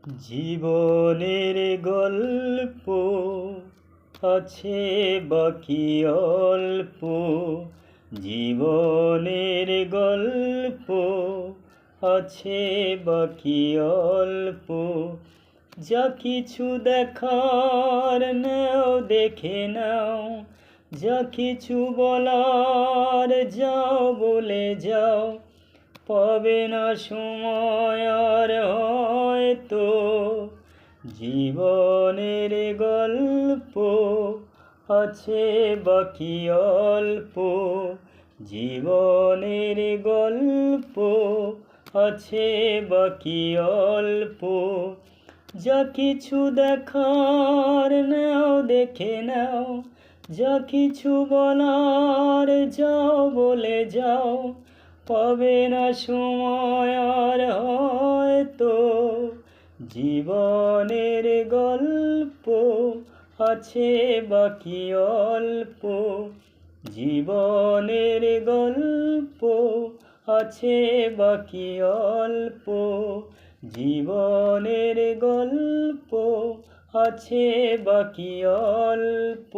জীবনের গল্প আছে বাকি অল্প। জীবনের গল্প আছে বাকি অল্প। যা কিছু দেখার নাও দেখে নাও, যা কিছু বলার যাও বলে যাও। পাবে না সময় আর হয়তো। জীবনের গল্প আছে বাকি অল্প। জীবনের গল্প আছে বাকি অল্প। যা কিছু দেখার নাও দেখে নাও, যা কিছু বলার যাও বলে যাও। পাবে না সময় আর হয়তো। জীবনের গল্প আছে বাকি অল্প। জীবনের গল্প আছে বাকি অল্প। জীবনের গল্প আছে বাকি অল্প।